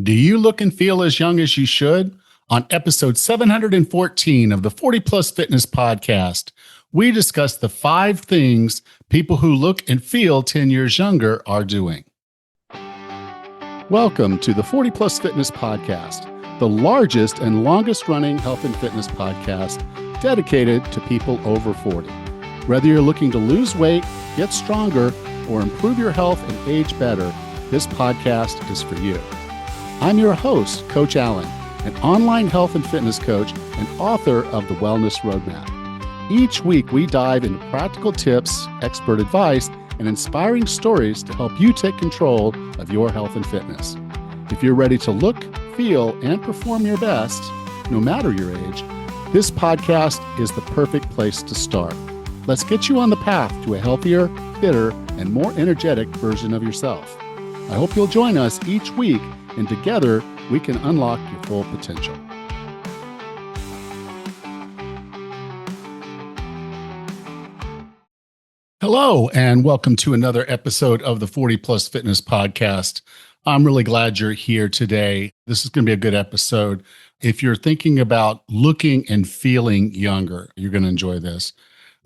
Do you look and feel as young as you should? On episode 714 of the 40 Plus Fitness Podcast, we discuss the 5 things people who look and feel 10 years younger are doing. Welcome to the 40 Plus Fitness Podcast, the largest and longest running health and fitness podcast dedicated to people over 40. Whether you're looking to lose weight, get stronger, or improve your health and age better, this podcast is for you. I'm your host, Coach Allan, an online health and fitness coach and author of The Wellness Roadmap. Each week, we dive into practical tips, expert advice, and inspiring stories to help you take control of your health and fitness. If you're ready to look, feel, and perform your best, no matter your age, this podcast is the perfect place to start. Let's get you on the path to a healthier, fitter, and more energetic version of yourself. I hope you'll join us each week, and together we can unlock your full potential. Hello, and welcome to another episode of the 40 Plus Fitness Podcast. I'm really glad you're here today. This is going to be a good episode. If you're thinking about looking and feeling younger, you're going to enjoy this.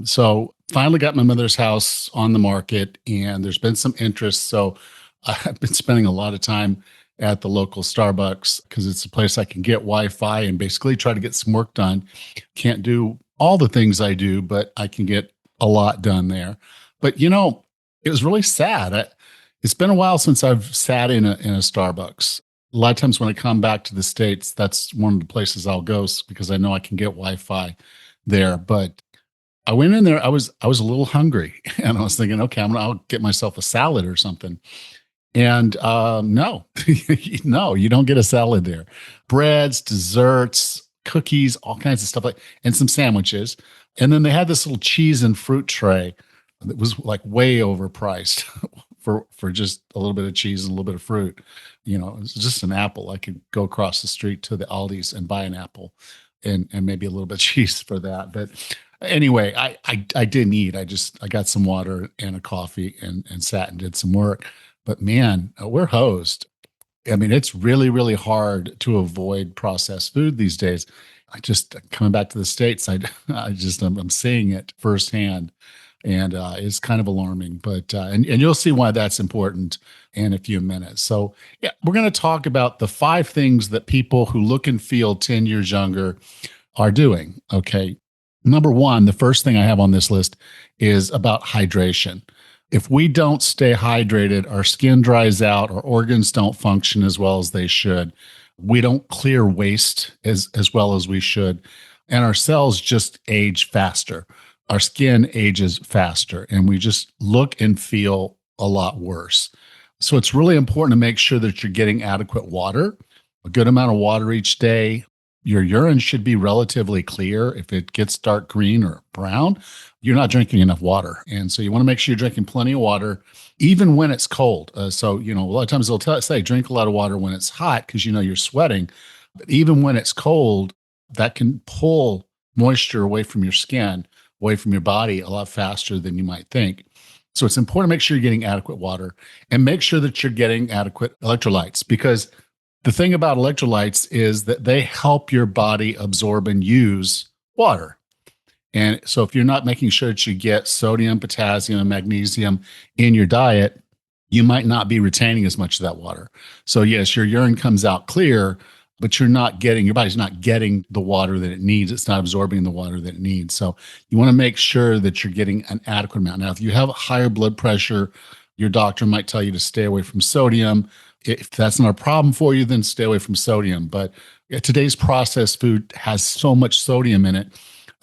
So finally got my mother's house on the market, and there's been some interest. So I've been spending a lot of time at the local Starbucks because it's a place I can get Wi-Fi and basically try to get some work done. Can't do all the things I do, but I can get a lot done there. But you know, it was really sad. It's been a while since I've sat in a Starbucks. A lot of times when I come back to the States, that's one of the places I'll go because I know I can get Wi-Fi there. But I went in there, I was a little hungry, and I was thinking, okay, I'll get myself a salad or something. And no, no, you don't get a salad there. Breads, desserts, cookies, all kinds of stuff and some sandwiches. And then they had this little cheese and fruit tray that was like way overpriced for just a little bit of cheese and a little bit of fruit. You know, it's just an apple. I could go across the street to the Aldi's and buy an apple and maybe a little bit of cheese for that. But anyway, I didn't eat. I got some water and a coffee and sat and did some work. But man, we're hosed. I mean, it's really, really hard to avoid processed food these days. Coming back to the States, I'm seeing it firsthand, and it's kind of alarming. But and you'll see why that's important in a few minutes. So yeah, we're going to talk about the 5 things that people who look and feel 10 years younger are doing. Okay, number 1, the first thing I have on this list is about hydration. If we don't stay hydrated, our skin dries out, our organs don't function as well as they should. We don't clear waste as well as we should. And our cells just age faster. Our skin ages faster, and we just look and feel a lot worse. So it's really important to make sure that you're getting adequate water, a good amount of water each day. Your urine should be relatively clear. If it gets dark green or brown, you're not drinking enough water. And so you want to make sure you're drinking plenty of water, even when it's cold. So, you know, a lot of times they'll say drink a lot of water when it's hot because, you know, you're sweating. But even when it's cold, that can pull moisture away from your skin, away from your body a lot faster than you might think. So it's important to make sure you're getting adequate water and make sure that you're getting adequate electrolytes, because the thing about electrolytes is that they help your body absorb and use water. And so if you're not making sure that you get sodium, potassium, and magnesium in your diet, you might not be retaining as much of that water. So yes, your urine comes out clear, but your body's not getting the water that it needs. It's not absorbing the water that it needs. So you want to make sure that you're getting an adequate amount. Now, if you have higher blood pressure, your doctor might tell you to stay away from sodium. If that's not a problem for you, then stay away from sodium. But today's processed food has so much sodium in it,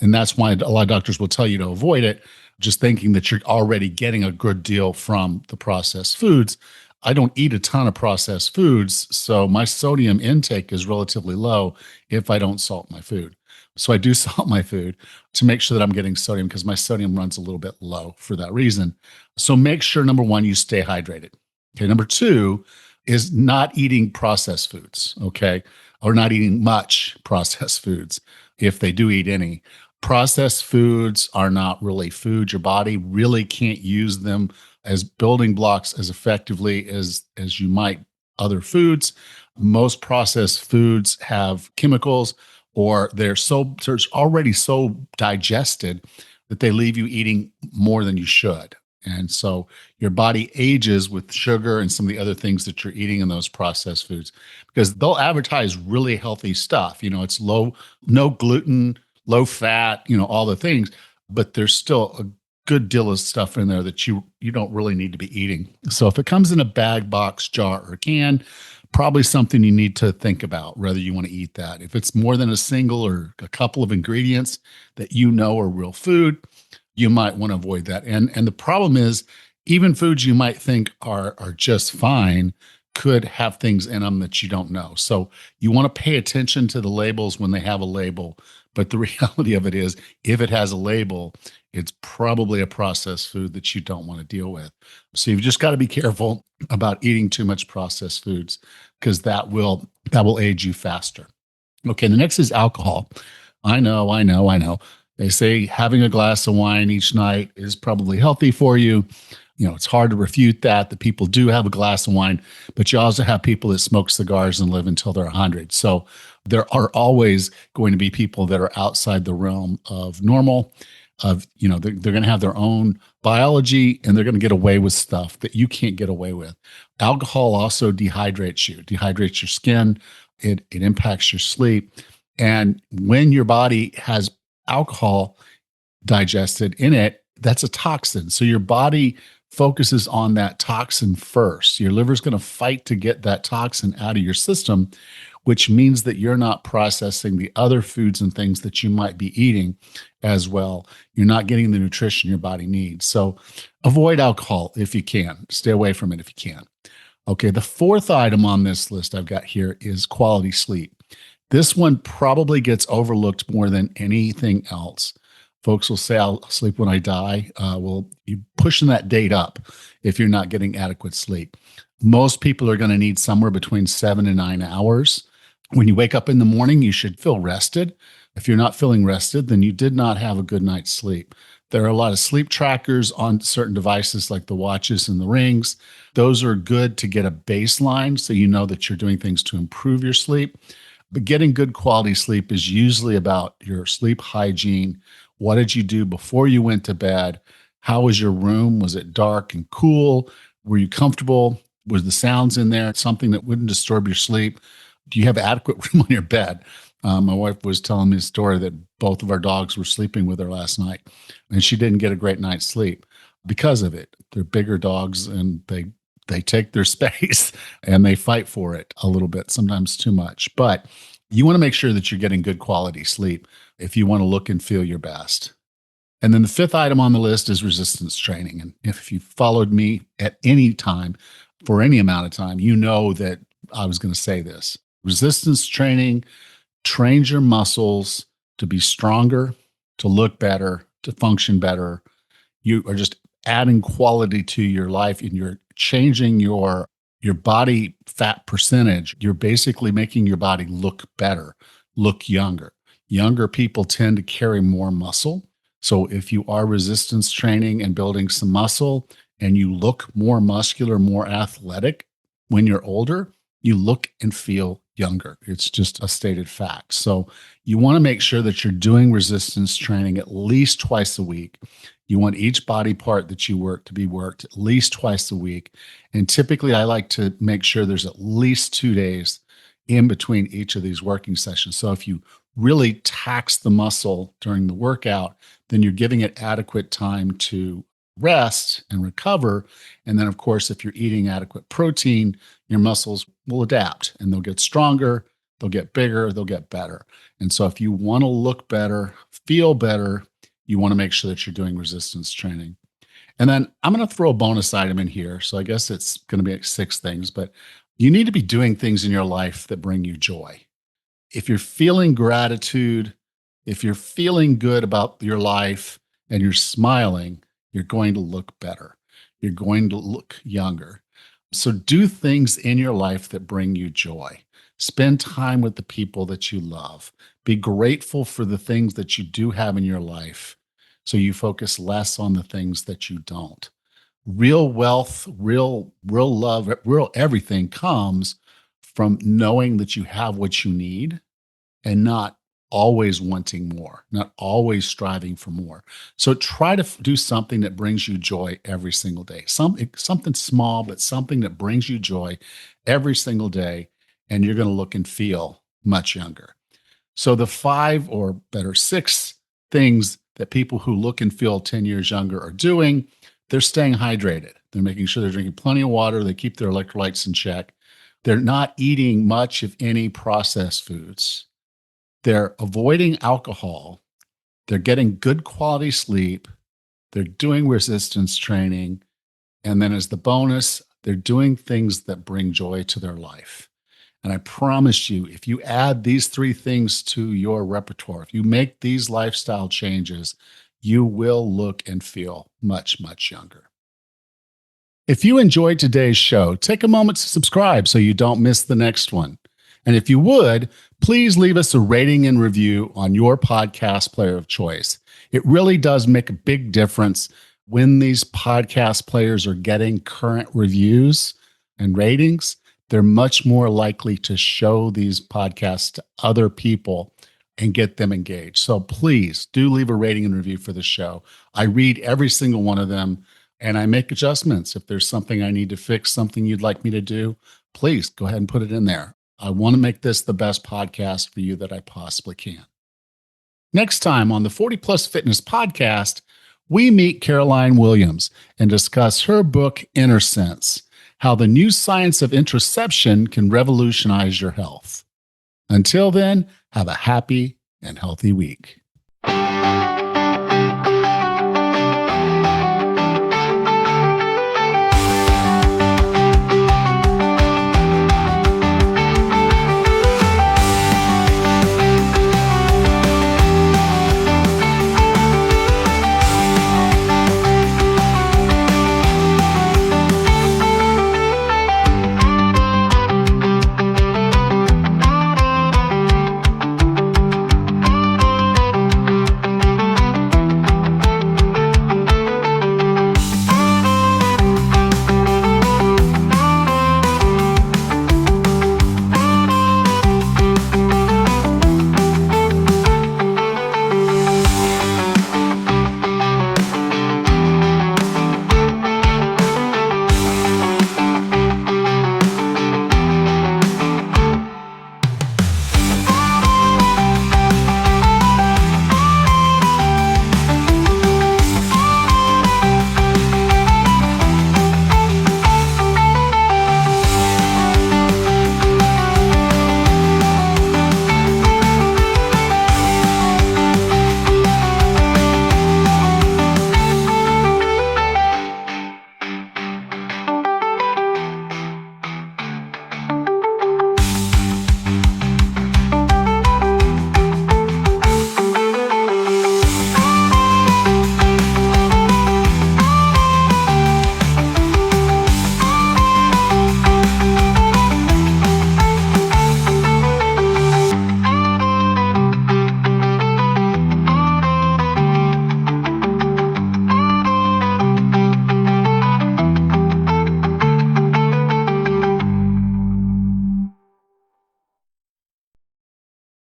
and that's why a lot of doctors will tell you to avoid it, just thinking that you're already getting a good deal from the processed foods. I don't eat a ton of processed foods, so my sodium intake is relatively low if I don't salt my food. So I do salt my food to make sure that I'm getting sodium, because my sodium runs a little bit low for that reason. So make sure, number 1, you stay hydrated. Okay, number 2 is not eating processed foods, okay? Or not eating much processed foods, if they do eat any. Processed foods are not really food. Your body really can't use them as building blocks as effectively as you might other foods. Most processed foods have chemicals or they're already so digested that they leave you eating more than you should. And so your body ages with sugar and some of the other things that you're eating in those processed foods because they'll advertise really healthy stuff. It's no gluten, low fat, all the things, but there's still a good deal of stuff in there that you don't really need to be eating. So if it comes in a bag, box, jar, or can, probably something you need to think about whether you want to eat that. If it's more than a single or a couple of ingredients that are real food, you might want to avoid that. And the problem is, even foods you might think are just fine could have things in them that you don't know. So you want to pay attention to the labels when they have a label. But the reality of it is, if it has a label, it's probably a processed food that you don't want to deal with. So you've just got to be careful about eating too much processed foods because that will age you faster. Okay, the next is alcohol. I know. They say having a glass of wine each night is probably healthy for you. It's hard to refute that people do have a glass of wine, but you also have people that smoke cigars and live until they're 100. So there are always going to be people that are outside the realm of normal, they're going to have their own biology and they're going to get away with stuff that you can't get away with. Alcohol also dehydrates your skin. It impacts your sleep. And when your body has alcohol digested in it, that's a toxin. So your body focuses on that toxin first. Your liver's going to fight to get that toxin out of your system, which means that you're not processing the other foods and things that you might be eating as well. You're not getting the nutrition your body needs. So avoid alcohol if you can. Stay away from it if you can. Okay, the fourth item on this list I've got here is quality sleep. This one probably gets overlooked more than anything else. Folks will say, I'll sleep when I die. Well, you're pushing that date up if you're not getting adequate sleep. Most people are going to need somewhere between 7 and 9 hours. When you wake up in the morning, you should feel rested. If you're not feeling rested, then you did not have a good night's sleep. There are a lot of sleep trackers on certain devices like the watches and the rings. Those are good to get a baseline so you know that you're doing things to improve your sleep. But getting good quality sleep is usually about your sleep hygiene. What did you do before you went to bed? How was your room? Was it dark and cool? Were you comfortable? Was the sounds in there something that wouldn't disturb your sleep? Do you have adequate room on your bed? My wife was telling me a story that both of our dogs were sleeping with her last night, and she didn't get a great night's sleep because of it. They're bigger dogs, and they take their space and they fight for it a little bit, sometimes too much. But you want to make sure that you're getting good quality sleep if you want to look and feel your best. And then the fifth item on the list is resistance training. And if you followed me at any time for any amount of time, you know that I was going to say this. Resistance training trains your muscles to be stronger, to look better, to function better. You are just adding quality to your life and you're changing your body fat percentage. You're basically making your body look better, look younger. Younger people tend to carry more muscle. So if you are resistance training and building some muscle and you look more muscular, more athletic when you're older, you look and feel younger. It's just a stated fact. So you want to make sure that you're doing resistance training at least twice a week. You want each body part that you work to be worked at least twice a week. And typically I like to make sure there's at least 2 days in between each of these working sessions. So if you really tax the muscle during the workout, then you're giving it adequate time to rest and recover. And then, of course, if you're eating adequate protein, your muscles will adapt and they'll get stronger, they'll get bigger, they'll get better. And so if you want to look better, feel better, you want to make sure that you're doing resistance training. And then I'm going to throw a bonus item in here. So I guess it's going to be like 6 things, but you need to be doing things in your life that bring you joy. If you're feeling gratitude, if you're feeling good about your life and you're smiling, you're going to look better. You're going to look younger. So do things in your life that bring you joy. Spend time with the people that you love. Be grateful for the things that you do have in your life so you focus less on the things that you don't. Real wealth, real love, real everything comes from knowing that you have what you need and not always wanting more, not always striving for more. So try to do something that brings you joy every single day. Something small, but something that brings you joy every single day, and you're going to look and feel much younger. So the 5 or better 6 things that people who look and feel 10 years younger are doing, they're staying hydrated. They're making sure they're drinking plenty of water. They keep their electrolytes in check. They're not eating much, if any, processed foods. They're avoiding alcohol. They're getting good quality sleep. They're doing resistance training. And then as the bonus, they're doing things that bring joy to their life. And I promise you, if you add these 3 things to your repertoire, if you make these lifestyle changes, you will look and feel much, much younger. If you enjoyed today's show, take a moment to subscribe so you don't miss the next one. And if you would, please leave us a rating and review on your podcast player of choice. It really does make a big difference when these podcast players are getting current reviews and ratings. They're much more likely to show these podcasts to other people and get them engaged. So please do leave a rating and review for the show. I read every single one of them and I make adjustments. If there's something I need to fix, something you'd like me to do, please go ahead and put it in there. I want to make this the best podcast for you that I possibly can. Next time on the 40 Plus Fitness Podcast, we meet Caroline Williams and discuss her book, Inner Sense: How the New Science of Introspection Can Revolutionize Your Health. Until then, have a happy and healthy week.